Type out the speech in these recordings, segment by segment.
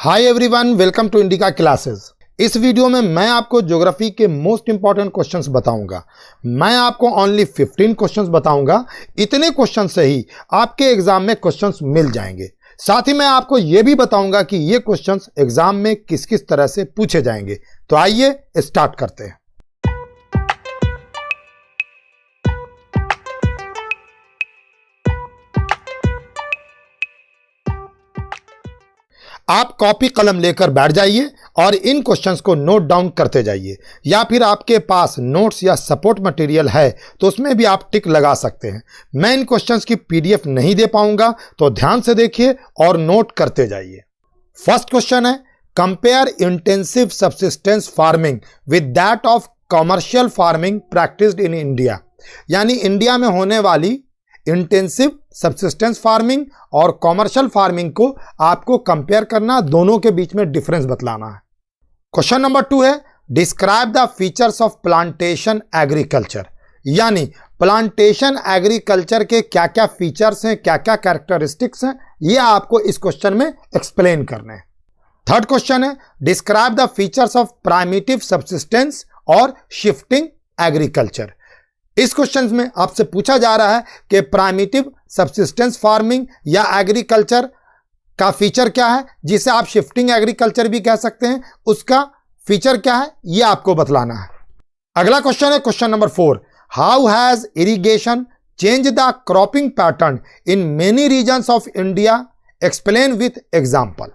Hi everyone, welcome to Indica classes. इस video में मैं आपको ज्योग्राफी के मोस्ट इंपॉर्टेंट क्वेश्चंस बताऊंगा। मैं आपको ओनली 15 क्वेश्चंस बताऊंगा। इतने क्वेश्चन से ही आपके एग्जाम में क्वेश्चंस मिल जाएंगे। साथ ही मैं आपको यह भी बताऊंगा कि ये क्वेश्चंस एग्जाम में किस किस तरह से पूछे जाएंगे। तो आइए स्टार्ट करते हैं। आप कॉपी कलम लेकर बैठ जाइए और इन क्वेश्चंस को नोट डाउन करते जाइए, या फिर आपके पास नोट्स या सपोर्ट मटेरियल है तो उसमें भी आप टिक लगा सकते हैं। मैं इन क्वेश्चंस की पीडीएफ नहीं दे पाऊंगा, तो ध्यान से देखिए और नोट करते जाइए। फर्स्ट क्वेश्चन है, compare intensive subsistence farming with that of commercial farming practised in India. यानी इंडिया में होने वाली इंटेंसिव सब्सिस्टेंस फार्मिंग और कॉमर्शियल फार्मिंग को आपको कंपेयर करना, दोनों के बीच में डिफरेंस बतलाना है। क्वेश्चन नंबर 2 है, describe the features of plantation agriculture. यानी प्लांटेशन एग्रीकल्चर के क्या क्या फीचर्स हैं, क्या क्या कैरेक्टरिस्टिक्स हैं, ये आपको इस क्वेश्चन में एक्सप्लेन करने हैं। थर्ड क्वेश्चन है, describe the features of primitive subsistence और शिफ्टिंग एग्रीकल्चर। इस क्वेश्चन में आपसे पूछा जा रहा है कि प्राइमिटिव सब्सिस्टेंस फार्मिंग या एग्रीकल्चर का फीचर क्या है, जिसे आप शिफ्टिंग एग्रीकल्चर भी कह सकते हैं, उसका फीचर क्या है, यह आपको बतलाना है। अगला क्वेश्चन है question number 4, how has irrigation change the cropping pattern in many regions of India, explain with example.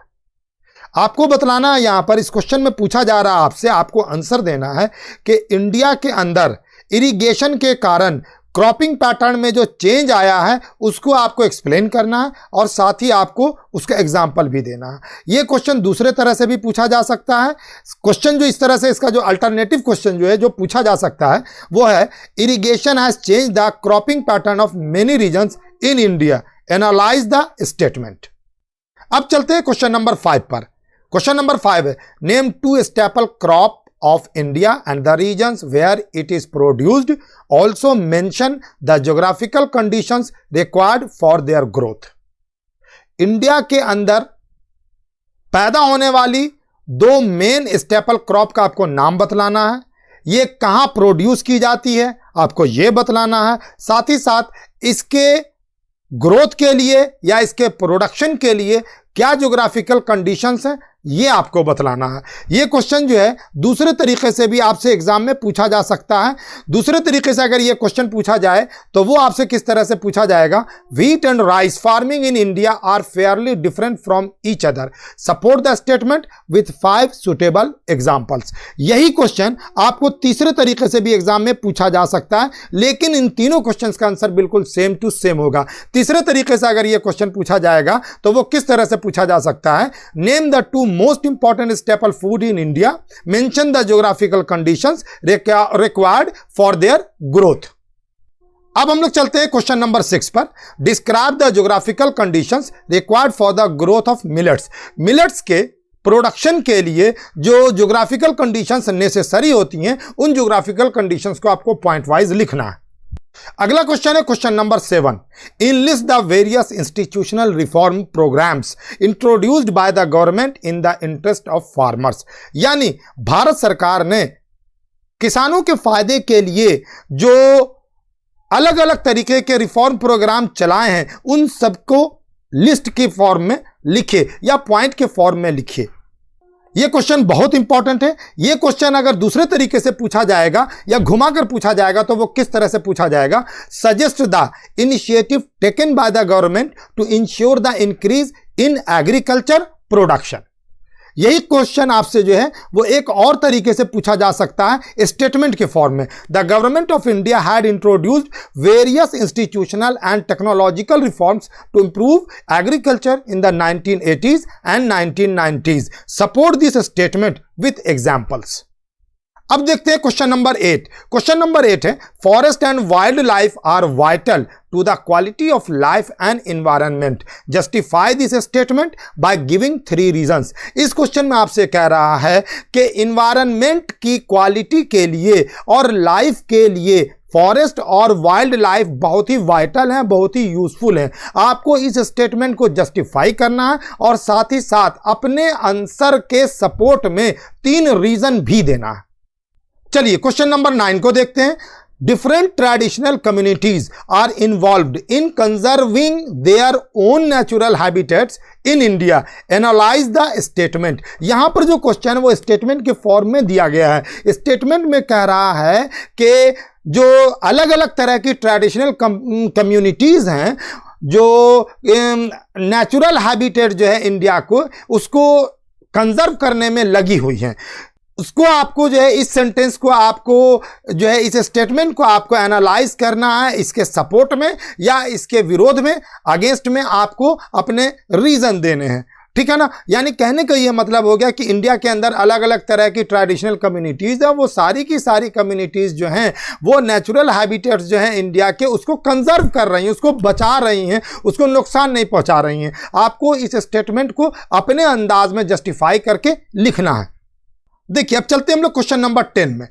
आपको बतलाना है, यहां पर इस क्वेश्चन में पूछा जा रहा है आपसे, आपको आंसर देना है कि इंडिया के अंदर इरिगेशन के कारण क्रॉपिंग पैटर्न में जो चेंज आया है उसको आपको एक्सप्लेन करना है और साथ ही आपको उसका एग्जाम्पल भी देना है। यह क्वेश्चन दूसरे तरह से भी पूछा जा सकता है। क्वेश्चन जो इस तरह से, इसका जो अल्टरनेटिव क्वेश्चन जो है जो पूछा जा सकता है वो है, irrigation has change the cropping pattern of many regions in India, analyse the statement. अब चलते हैं क्वेश्चन नंबर 5 पर। क्वेश्चन नंबर 5 है, name 2 staple crop of India and the regions where it is produced. Also mention the geographical conditions required for their growth. India के अंदर पैदा होने वाली 2 मेन स्टेपल क्रॉप का आपको नाम बतलाना है। ये कहां प्रोड्यूस की जाती है आपको ये बतलाना है। साथ ही साथ इसके ग्रोथ के लिए या इसके प्रोडक्शन के लिए क्या ज्योग्राफिकल कंडीशंस हैं, ये आपको बतलाना है। ये क्वेश्चन जो है दूसरे तरीके से भी आपसे एग्जाम में पूछा जा सकता है। दूसरे तरीके से अगर ये क्वेश्चन पूछा जाए तो वो आपसे किस तरह से पूछा जाएगा, wheat and rice farming in India are fairly different from each other, support the statement with 5 suitable examples. यही क्वेश्चन आपको तीसरे तरीके से भी एग्जाम में पूछा जा सकता है, लेकिन इन तीनों क्वेश्चन का आंसर बिल्कुल सेम टू सेम होगा। तीसरे तरीके से अगर यह क्वेश्चन पूछा जाएगा तो वो किस तरह से पूछा जा सकता है, name the 2 most important staple food in India, mention the geographical conditions required for their growth। अब हम लोग चलते हैं क्वेश्चन नंबर 6 पर, describe the geographical conditions required for the growth of millets. Millets के प्रोडक्शन के लिए जो ज्योग्राफिकल कंडीशंस नेसेसरी होती हैं, उन ज्योग्राफिकल कंडीशंस को आपको पॉइंट वाइज लिखना है। अगला क्वेश्चन है question number 7, enlist the various institutional reform programs introduced by the government in the interest of farmers. यानी भारत सरकार ने किसानों के फायदे के लिए जो अलग अलग तरीके के रिफॉर्म प्रोग्राम चलाए हैं, उन सबको लिस्ट की फॉर्म में लिखे या पॉइंट के फॉर्म में लिखिए। यह क्वेश्चन बहुत इंपॉर्टेंट है। यह क्वेश्चन अगर दूसरे तरीके से पूछा जाएगा या घुमाकर पूछा जाएगा तो वो किस तरह से पूछा जाएगा, suggest the initiative taken by the government to ensure the increase in agriculture production. यही क्वेश्चन आपसे जो है वो एक और तरीके से पूछा जा सकता है स्टेटमेंट के फॉर्म में। The government of India had introduced various institutional and technological reforms to improve agriculture in the 1980s and 1990s, support this statement with examples. अब देखते हैं क्वेश्चन नंबर 8। क्वेश्चन नंबर 8 है, forest and wildlife are vital to the quality of life and environment, justify this statement by giving 3 reasons. इस question में आपसे कह रहा है कि एनवायरनमेंट की क्वालिटी के लिए और लाइफ के लिए फॉरेस्ट और वाइल्ड लाइफ बहुत ही वाइटल हैं, बहुत ही यूजफुल हैं। आपको इस स्टेटमेंट को जस्टिफाई करना है और साथ ही साथ अपने आंसर के सपोर्ट में 3 रीजन भी देना है। चलिए क्वेश्चन नंबर 9 को देखते हैं। Different traditional communities are involved in conserving their own natural habitats in India. Analyze the statement. यहां पर जो क्वेश्चन है वो स्टेटमेंट के फॉर्म में दिया गया है। स्टेटमेंट में कह रहा है कि जो अलग अलग तरह की ट्रेडिशनल कम्युनिटीज हैं जो नेचुरल हैबिटेट जो है इंडिया को उसको कंजर्व करने में लगी हुई हैं, उसको आपको जो है इस सेंटेंस को आपको जो है इस स्टेटमेंट को आपको एनालाइज करना है, इसके सपोर्ट में या इसके विरोध में, अगेंस्ट में आपको अपने रीजन देने हैं। ठीक है ना। यानी कहने का ये मतलब हो गया कि इंडिया के अंदर अलग अलग तरह की ट्रेडिशनल कम्युनिटीज है, वो सारी की सारी कम्युनिटीज जो हैं वो नेचुरल हैबिटेट्स जो हैं इंडिया के उसको कंजर्व कर रही हैं, उसको बचा रही हैं, उसको नुकसान नहीं पहुंचा रही हैं। आपको इस स्टेटमेंट को अपने अंदाज में जस्टिफाई करके लिखना है। देखिए अब चलते हैं हम लोग क्वेश्चन नंबर 10 में।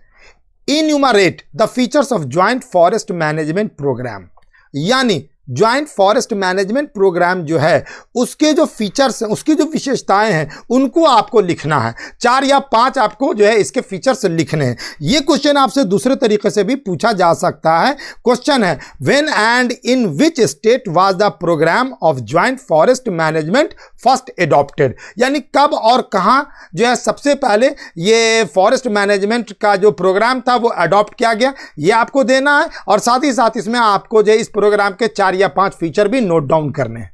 Enumerate the features of joint forest management program. यानी ज्वाइंट फॉरेस्ट मैनेजमेंट प्रोग्राम जो है उसके जो फीचर्स हैं, उसकी जो विशेषताएं हैं उनको आपको लिखना है। 4 या 5 आपको जो है इसके फीचर्स लिखने हैं। ये क्वेश्चन आपसे दूसरे तरीके से भी पूछा जा सकता है। क्वेश्चन है when and in which state was the program of joint forest management first adopted. यानी कब और कहां जो है सबसे पहले ये फॉरेस्ट मैनेजमेंट का जो प्रोग्राम था वो अडॉप्ट किया गया, ये आपको देना है। और साथ ही साथ इसमें आपको जो है इस प्रोग्राम के 4 या 5 फीचर भी नोट डाउन करने हैं।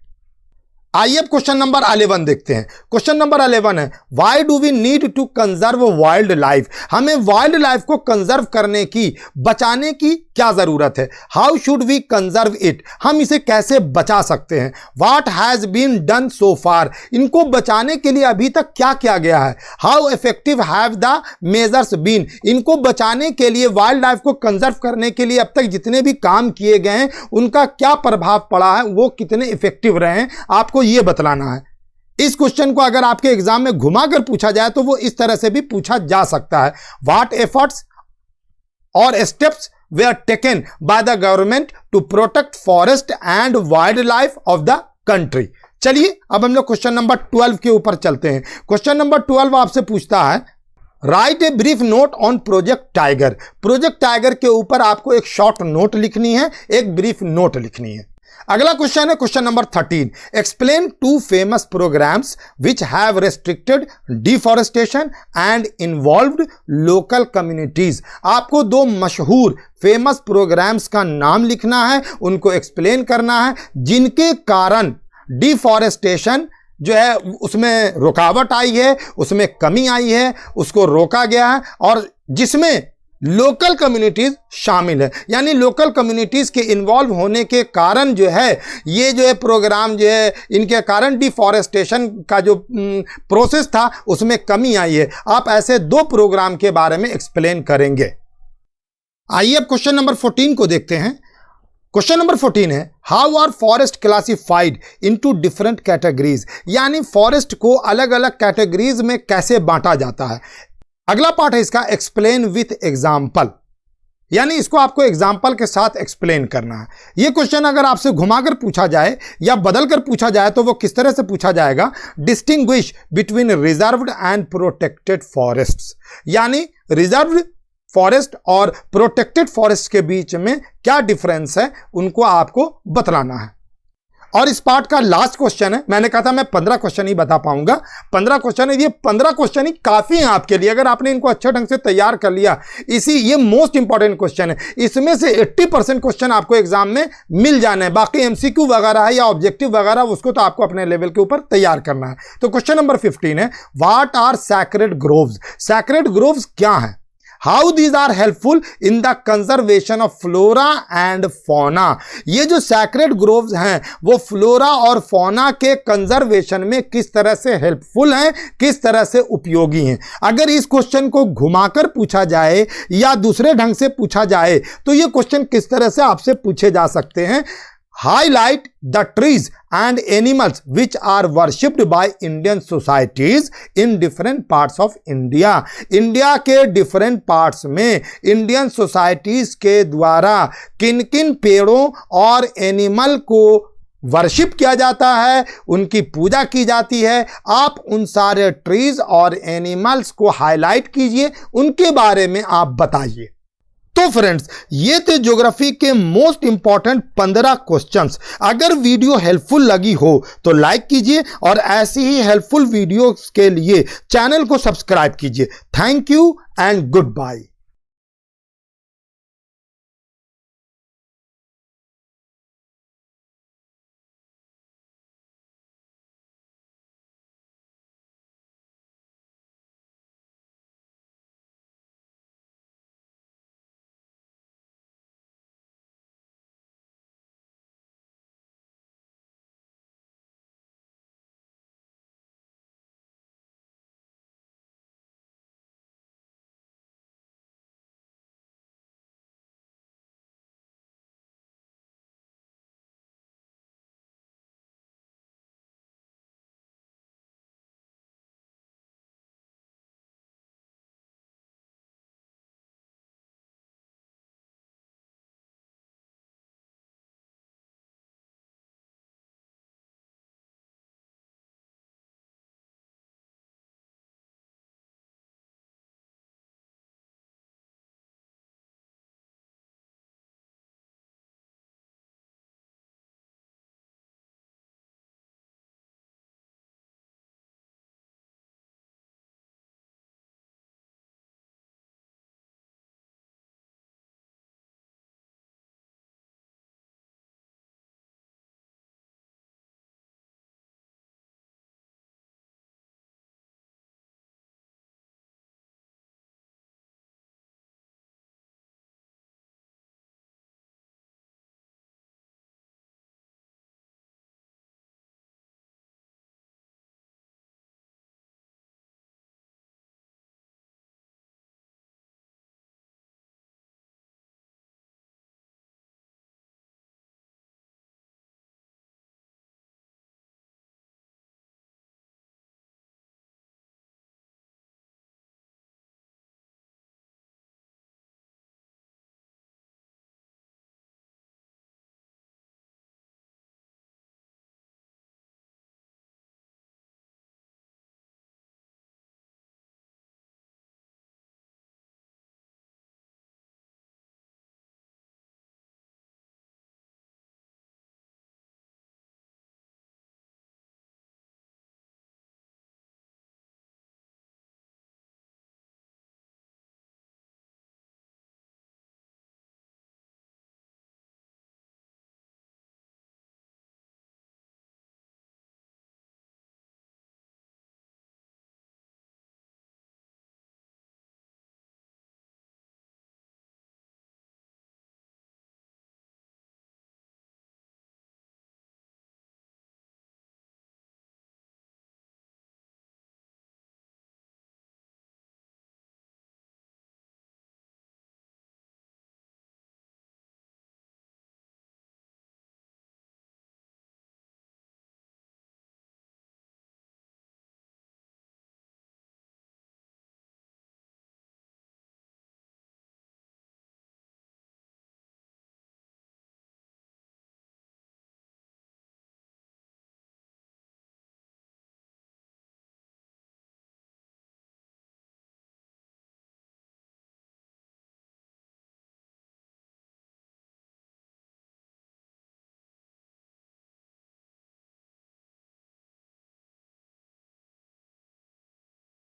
आइए अब क्वेश्चन नंबर 11 देखते हैं। क्वेश्चन नंबर 11 है why do we need to conserve wildlife. हमें वाइल्ड लाइफ को कंजर्व करने की, बचाने की क्या जरूरत है। How should we conserve it. हम इसे कैसे बचा सकते हैं। What has been done so far. इनको बचाने के लिए अभी तक क्या किया गया है। How effective have the measures been. इनको बचाने के लिए, वाइल्ड लाइफ को कंजर्व करने के लिए अब तक जितने भी काम किए गए हैं उनका क्या प्रभाव पड़ा है, वो कितने इफेक्टिव रहे हैं, आपको ये बतलाना है। इस क्वेश्चन को अगर आपके एग्जाम में घुमाकर पूछा जाए तो वो इस तरह से भी पूछा जा सकता है। व्हाट एफर्ट्स और steps were taken by the government to protect forest and wildlife of the country। चलिए अब हम लोग क्वेश्चन नंबर 12 के ऊपर चलते हैं। क्वेश्चन नंबर 12 आपसे पूछता है right a brief note on project tiger. Project tiger के ऊपर आपको एक शॉर्ट नोट लिखनी है, एक ब्रीफ नोट लिखनी है। अगला क्वेश्चन है question number 13। Explain 2 famous programmes which have restricted deforestation and involved local communities. आपको 2 मशहूर फेमस प्रोग्राम्स का नाम लिखना है, उनको एक्सप्लेन करना है जिनके कारण डिफॉरेस्टेशन जो है उसमें रुकावट आई है, उसमें कमी आई है, उसको रोका गया है और जिसमें लोकल कम्युनिटीज शामिल है। यानी लोकल कम्युनिटीज के इन्वॉल्व होने के कारण जो है ये जो है प्रोग्राम जो है इनके कारण डिफॉरेस्टेशन का जो प्रोसेस था उसमें कमी आई है। आप ऐसे 2 प्रोग्राम के बारे में एक्सप्लेन करेंगे। आइए अब क्वेश्चन नंबर 14 को देखते हैं। क्वेश्चन नंबर 14 है how are forest classified into different categories. यानी फॉरेस्ट को अलग अलग कैटेगरीज में कैसे बांटा जाता है। अगला पार्ट है इसका एक्सप्लेन विथ एग्जाम्पल। यानी इसको आपको एग्जाम्पल के साथ एक्सप्लेन करना है। यह क्वेश्चन अगर आपसे घुमाकर पूछा जाए या बदलकर पूछा जाए तो वो किस तरह से पूछा जाएगा। Distinguish between reserved and protected forests. यानी रिजर्व्ड फॉरेस्ट और प्रोटेक्टेड फॉरेस्ट के बीच में क्या डिफरेंस है उनको आपको बतलाना है। और इस पार्ट का लास्ट क्वेश्चन है। मैंने कहा था मैं 15 क्वेश्चन ही बता पाऊंगा, 15 क्वेश्चन है। ये 15 क्वेश्चन ही काफी हैं आपके लिए अगर आपने इनको अच्छे ढंग से तैयार कर लिया। ये मोस्ट इंपॉर्टेंट क्वेश्चन है। इसमें से 80% क्वेश्चन आपको एग्जाम में मिल जाने हैं। बाकी एमसीक्यू वगैरह है या ऑब्जेक्टिव वगैरह उसको तो आपको अपने लेवल के ऊपर तैयार करना है। तो क्वेश्चन नंबर 15 है what are sacred groves. Sacred groves क्या है। How these are helpful in the conservation of flora and fauna. ये जो सैक्रेड ग्रोव्स हैं वो फ्लोरा और फौना के कंजर्वेशन में किस तरह से हेल्पफुल हैं, किस तरह से उपयोगी हैं। अगर इस क्वेश्चन को घुमाकर पूछा जाए या दूसरे ढंग से पूछा जाए तो ये क्वेश्चन किस तरह से आपसे पूछे जा सकते हैं। highlight the trees and animals which are worshipped by Indian societies in different parts of India. India के डिफरेंट पार्ट्स में इंडियन सोसाइटीज के द्वारा किन किन पेड़ों और एनिमल को वर्शिप किया जाता है, उनकी पूजा की जाती है। आप उन सारे ट्रीज और एनिमल्स को हाईलाइट कीजिए, उनके बारे में आप बताइए। तो फ्रेंड्स, ये थे ज्योग्राफी के मोस्ट इंपॉर्टेंट 15 क्वेश्चंस। अगर वीडियो हेल्पफुल लगी हो तो लाइक कीजिए और ऐसी ही हेल्पफुल वीडियोस के लिए चैनल को सब्सक्राइब कीजिए। Thank you and good bye.